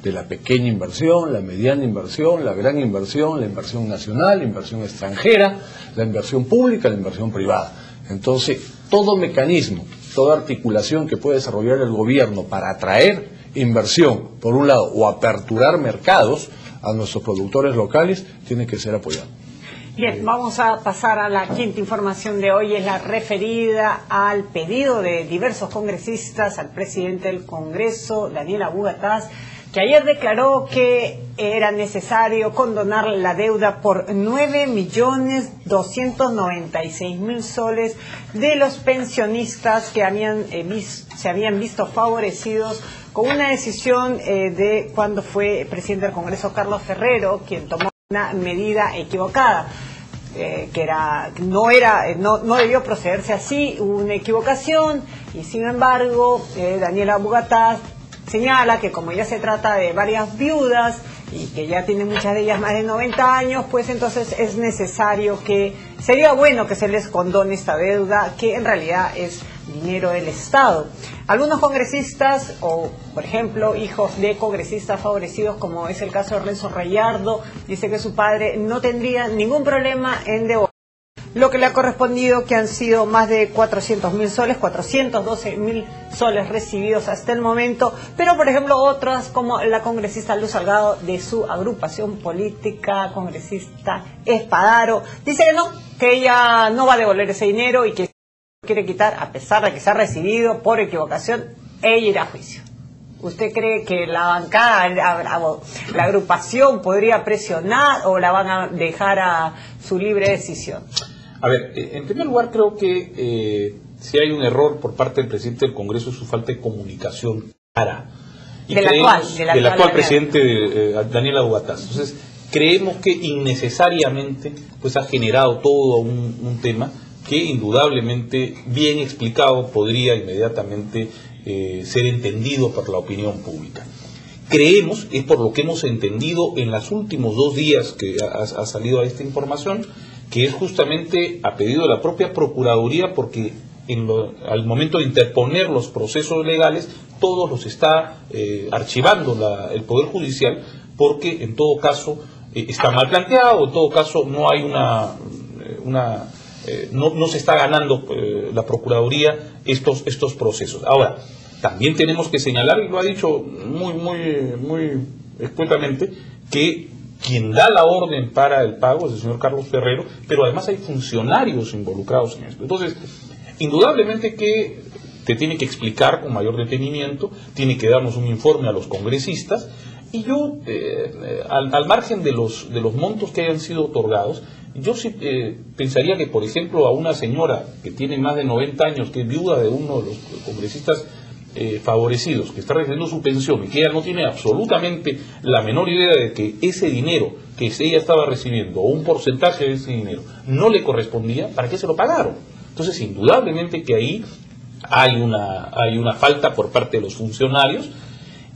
De la pequeña inversión, la mediana inversión, la gran inversión, la inversión nacional, la inversión extranjera, la inversión pública, la inversión privada. Entonces, todo mecanismo, toda articulación que puede desarrollar el gobierno para atraer inversión, por un lado, o aperturar mercados a nuestros productores locales, tiene que ser apoyado. Bien, vamos a pasar a la quinta información de hoy, es la referida al pedido de diversos congresistas al presidente del Congreso, Daniel Abu-Gataz, que ayer declaró que era necesario condonar la deuda por 9.296.000 soles de los pensionistas que se habían visto favorecidos con una decisión de cuando fue presidente del Congreso Carlos Ferrero, quien tomó una medida equivocada. Que no debió procederse así, hubo una equivocación y sin embargo Daniel Abu-Gataz señala que como ya se trata de varias viudas y que ya tienen muchas de ellas más de 90 años, pues entonces es necesario sería bueno que se les condone esta deuda, que en realidad es dinero del Estado. Algunos congresistas, o por ejemplo hijos de congresistas favorecidos, como es el caso de Renzo Rayardo, dice que su padre no tendría ningún problema en devolver lo que le ha correspondido, que han sido más de 400.000 soles, 412.000 soles recibidos hasta el momento, pero por ejemplo otras como la congresista Luz Salgado de su agrupación política, congresista Espadaro, dice que ella no va a devolver ese dinero y que quiere quitar, a pesar de que se ha recibido por equivocación, ella irá a juicio. ¿Usted cree que la bancada, la agrupación podría presionar o la van a dejar a su libre decisión? A ver, en primer lugar creo que si hay un error por parte del presidente del Congreso es su falta de comunicación clara. Y del actual presidente Daniel Abu-Gataz. Entonces, creemos que innecesariamente pues ha generado todo un tema que indudablemente bien explicado podría inmediatamente ser entendido por la opinión pública. Creemos, es por lo que hemos entendido en los últimos 2 días que ha salido esta información, que es justamente a pedido de la propia Procuraduría, porque al momento de interponer los procesos legales, todos los está archivando el Poder Judicial, porque en todo caso está mal planteado, en todo caso no hay no se está ganando la Procuraduría estos procesos. Ahora, también tenemos que señalar, y lo ha dicho muy escuetamente, que quien da la orden para el pago es el señor Carlos Ferrero, pero además hay funcionarios involucrados en esto. Entonces, indudablemente que te tiene que explicar con mayor detenimiento, tiene que darnos un informe a los congresistas, y yo, al margen de los montos que hayan sido otorgados, yo sí pensaría que, por ejemplo, a una señora que tiene más de 90 años, que es viuda de uno de los congresistas favorecidos, que está recibiendo su pensión y que ella no tiene absolutamente la menor idea de que ese dinero que ella estaba recibiendo, o un porcentaje de ese dinero, no le correspondía, ¿para qué se lo pagaron? Entonces, indudablemente que ahí hay una falta por parte de los funcionarios,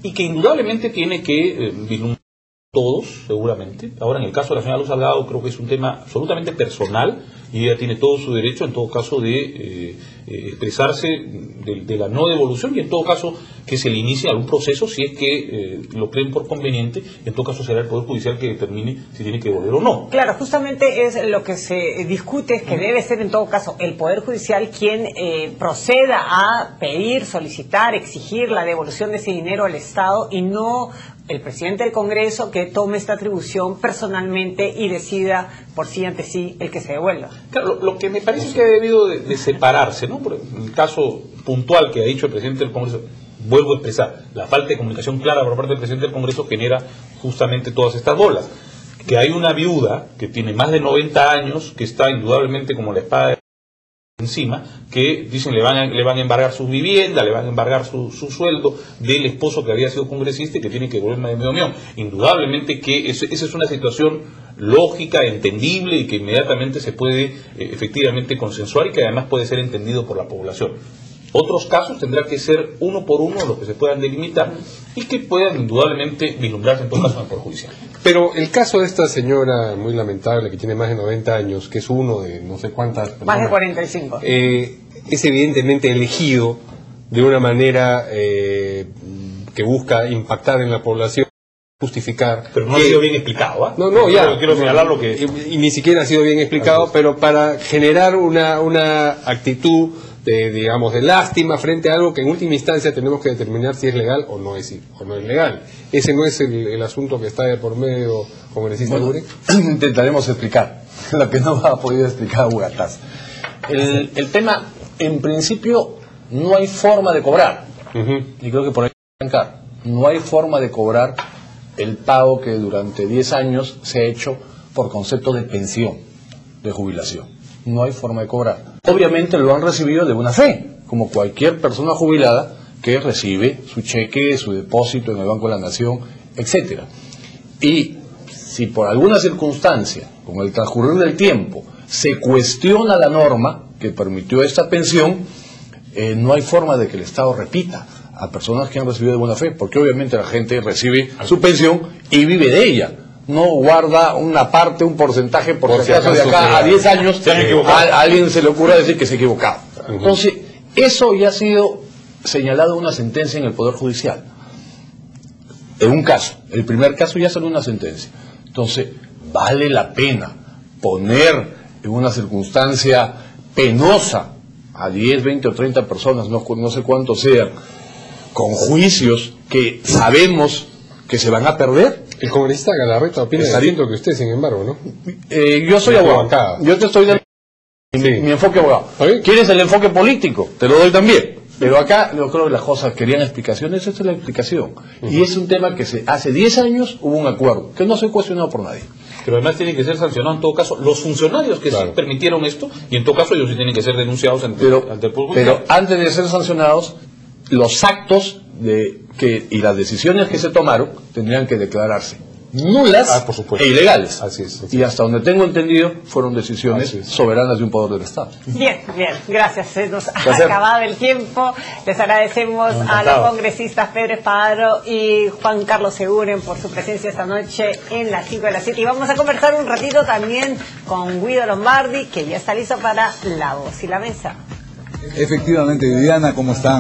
y que indudablemente tiene que vislumbrar todos, seguramente. Ahora, en el caso de la señora Luz Salgado, creo que es un tema absolutamente personal, y ella tiene todo su derecho, en todo caso, de expresarse de la no devolución, y en todo caso que se le inicie algún proceso, si es que lo creen por conveniente. En todo caso será el Poder Judicial que determine si tiene que devolver o no. Claro, justamente es lo que se discute, es que debe ser en todo caso el Poder Judicial quien proceda a pedir, solicitar, exigir la devolución de ese dinero al Estado, y no el presidente del Congreso, que tome esta atribución personalmente y decida por sí ante sí el que se devuelva. Claro, lo que me parece que ha debido de separarse, ¿no? Por el caso puntual que ha dicho el presidente del Congreso, vuelvo a expresar, la falta de comunicación clara por parte del presidente del Congreso genera justamente todas estas bolas. Que hay una viuda que tiene más de 90 años, que está indudablemente como la espada de encima, que dicen le van a embargar su vivienda, le van a embargar su sueldo del esposo que había sido congresista y que tiene que volver de medio millón. Indudablemente que esa es una situación lógica, entendible, y que inmediatamente se puede efectivamente consensuar, y que además puede ser entendido por la población. Otros casos tendrá que ser uno por uno los que se puedan delimitar y que puedan indudablemente vislumbrarse en todo caso en el Poder Judicial. Pero el caso de esta señora muy lamentable que tiene más de 90 años, que es uno de no sé cuántas personas, más de 45, es evidentemente elegido de una manera que busca impactar en la población, justificar. Pero no ha sido bien explicado, ¿eh? No, ya. Quiero señalar lo que... Y ni siquiera ha sido bien explicado, pero para generar una actitud digamos, de lástima frente a algo que en última instancia tenemos que determinar si es legal o no es legal. Ese no es el asunto que está de por medio, congresista Guren. Intentaremos explicar lo que no ha podido explicar Hugataz. El tema, en principio, no hay forma de cobrar. Y creo que por ahí hay que arrancar. No hay forma de cobrar el pago que durante 10 años se ha hecho por concepto de pensión, de jubilación. No hay forma de cobrar. Obviamente lo han recibido de buena fe, como cualquier persona jubilada que recibe su cheque, su depósito en el Banco de la Nación, etc. Y si por alguna circunstancia, con el transcurrir del tiempo, se cuestiona la norma que permitió esta pensión, no hay forma de que el Estado repita a personas que han recibido de buena fe, porque obviamente la gente recibe su pensión y vive de ella. No guarda una parte, un porcentaje, por si acaso de acá a 10 años a alguien se le ocurra decir que se ha equivocado. Entonces, eso ya ha sido señalado en una sentencia en el Poder Judicial. En un caso, el primer caso ya salió una sentencia. Entonces, vale la pena poner en una circunstancia penosa a 10, 20 o 30 personas, no sé cuántos sean, con juicios que sabemos que se van a perder. El congresista Galarreta opina distinto que usted, sin embargo, ¿no? Yo soy abogado. Yo te estoy dando mi enfoque abogado. ¿Quieres el enfoque político? Te lo doy también. Pero acá, yo creo que las cosas querían explicaciones, esta es la explicación. Y es un tema que hace 10 años hubo un acuerdo, que no se ha cuestionado por nadie. Pero además tiene que ser sancionado en todo caso los funcionarios que sí permitieron esto, y en todo caso ellos sí tienen que ser denunciados ante el Poder Judicial. Pero antes de ser sancionados, los actos y las decisiones que se tomaron tendrían que declararse. nulas por supuesto. e ilegales. Así es. Y hasta donde tengo entendido, fueron decisiones soberanas de un poder del Estado. Bien, gracias. Se nos ha Placer. acabado el tiempo. Les agradecemos a los congresistas Pedro Espadaro y Juan Carlos Seguren por su presencia esta noche en las 5 de las 7. Y vamos a conversar un ratito también con Guido Lombardi, que ya está listo para La Voz y la Mesa. Efectivamente, Viviana, ¿cómo están?